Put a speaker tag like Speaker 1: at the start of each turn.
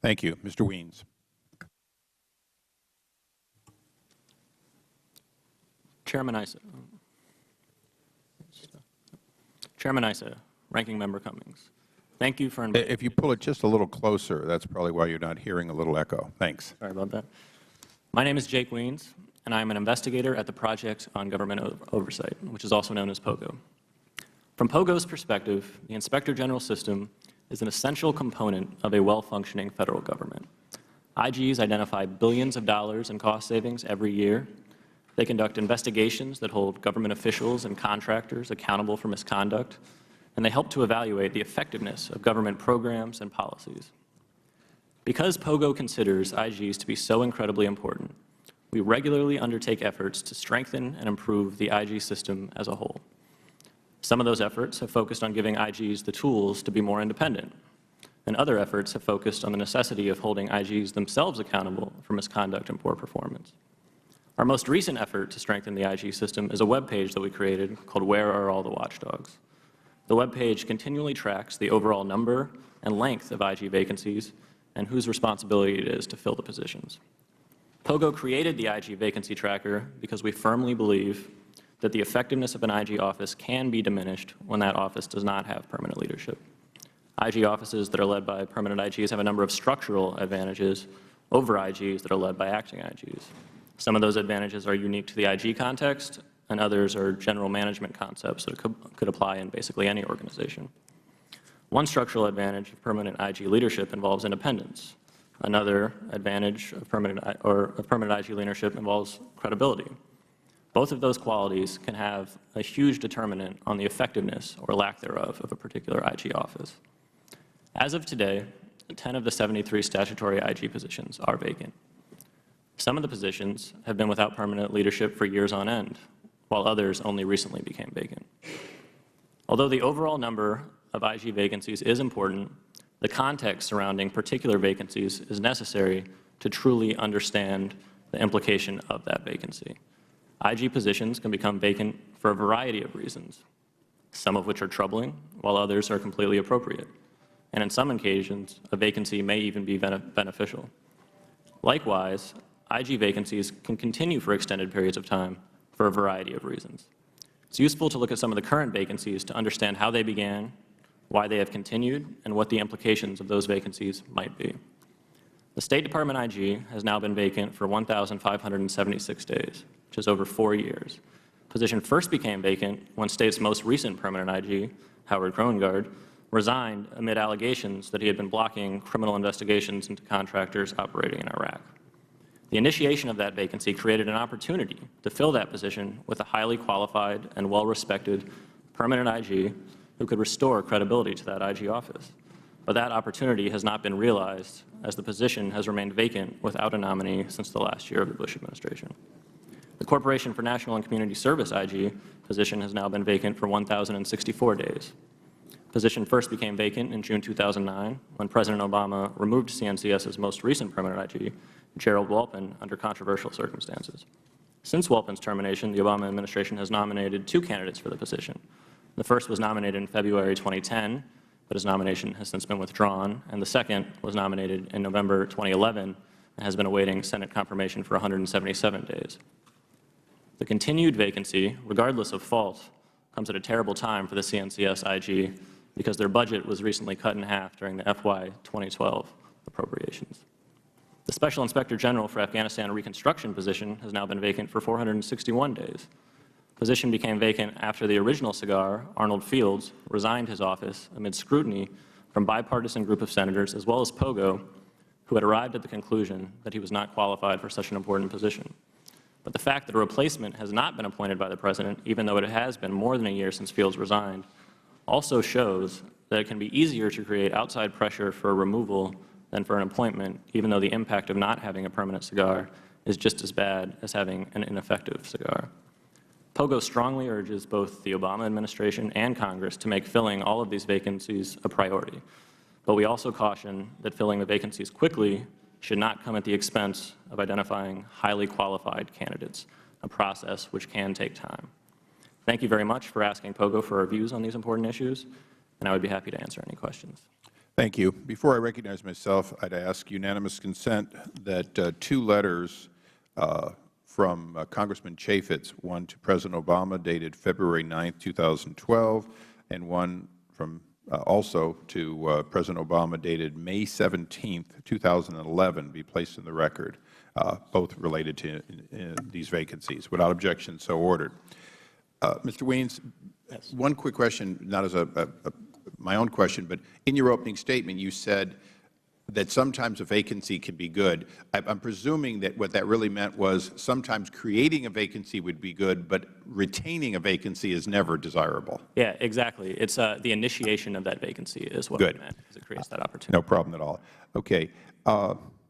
Speaker 1: Thank you. Mr. Wiens.
Speaker 2: Chairman Issa, Ranking Member Cummings, thank you for inviting me.
Speaker 1: If you pull it just a little closer, that's probably why you're not hearing a little echo. Thanks.
Speaker 2: Sorry about that. My name is Jake Wiens, and I am an investigator at the Project on Government Oversight, which is also known as POGO. From POGO's perspective, the Inspector General system is an essential component of a well-functioning federal government. IGs identify billions of dollars in cost savings every year. They conduct investigations that hold government officials and contractors accountable for misconduct, and they help to evaluate the effectiveness of government programs and policies. Because POGO considers IGs to be so incredibly important, we regularly undertake efforts to strengthen and improve the IG system as a whole. Some of those efforts have focused on giving IGs the tools to be more independent, and other efforts have focused on the necessity of holding IGs themselves accountable for misconduct and poor performance. Our most recent effort to strengthen the IG system is a web page that we created called Where Are All the Watchdogs? The web page continually tracks the overall number and length of IG vacancies and whose responsibility it is to fill the positions. POGO created the IG vacancy tracker because we firmly believe that the effectiveness of an IG office can be diminished when that office does not have permanent leadership. IG offices that are led by permanent IGs have a number of structural advantages over IGs that are led by acting IGs. Some of those advantages are unique to the IG context, and others are general management concepts that could apply in basically any organization. One structural advantage of permanent IG leadership involves independence. Another advantage of permanent IG leadership involves credibility. Both of those qualities can have a huge determinant on the effectiveness or lack thereof of a particular IG office. As of today, 10 of the 73 statutory IG positions are vacant. Some of the positions have been without permanent leadership for years on end, while others only recently became vacant. Although the overall number of IG vacancies is important, the context surrounding particular vacancies is necessary to truly understand the implication of that vacancy. IG positions can become vacant for a variety of reasons, some of which are troubling, while others are completely appropriate. And in some occasions, a vacancy may even be beneficial. Likewise, IG vacancies can continue for extended periods of time for a variety of reasons. It's useful to look at some of the current vacancies to understand how they began, why they have continued, and what the implications of those vacancies might be. The State Department IG has now been vacant for 1,576 days, which is over 4 years. The position first became vacant when State's most recent permanent IG, Howard Krongard, resigned amid allegations that he had been blocking criminal investigations into contractors operating in Iraq. The initiation of that vacancy created an opportunity to fill that position with a highly qualified and well-respected permanent IG who could restore credibility to that IG office. But that opportunity has not been realized, as the position has remained vacant without a nominee since the last year of the Bush administration. The Corporation for National and Community Service IG position has now been vacant for 1,064 days. The position first became vacant in June 2009 when President Obama removed CNCS's most recent permanent IG, Gerald Walpin, under controversial circumstances. Since Walpin's termination, the Obama administration has nominated 2 candidates for the position. The first was nominated in February 2010, but his nomination has since been withdrawn, and the second was nominated in November 2011 and has been awaiting Senate confirmation for 177 days. The continued vacancy, regardless of fault, comes at a terrible time for the CNCS IG because their budget was recently cut in half during the FY 2012 appropriations. The Special Inspector General for Afghanistan Reconstruction position has now been vacant for 461 days. The position became vacant after the original cigar, Arnold Fields, resigned his office amid scrutiny from a bipartisan group of senators as well as POGO, who had arrived at the conclusion that he was not qualified for such an important position. But the fact that a replacement has not been appointed by the President, even though it has been more than a year since Fields resigned, also shows that it can be easier to create outside pressure for a removal than for an appointment, even though the impact of not having a permanent cigar is just as bad as having an ineffective cigar. POGO strongly urges both the Obama administration and Congress to make filling all of these vacancies a priority. But we also caution that filling the vacancies quickly should not come at the expense of identifying highly qualified candidates, a process which can take time. Thank you very much for asking POGO for our views on these important issues, and I would be happy to answer any questions.
Speaker 1: Thank you. Before I recognize myself, I'd ask unanimous consent that 2 letters from Congressman Chaffetz, one to President Obama dated February 9, 2012, and one from also to President Obama dated May 17, 2011, be placed in the record, both related to these vacancies. Without objection, so ordered. Mr. Wiens,
Speaker 2: Yes.
Speaker 1: one quick question, not as my own question, but in your opening statement you said that sometimes a vacancy can be good. I'm presuming that what that really meant was sometimes creating a vacancy would be good, but retaining a vacancy is never desirable.
Speaker 2: Yeah, exactly. It's the initiation of that vacancy is what
Speaker 1: Good.
Speaker 2: it meant, because it creates that opportunity.
Speaker 1: No problem at all. Okay.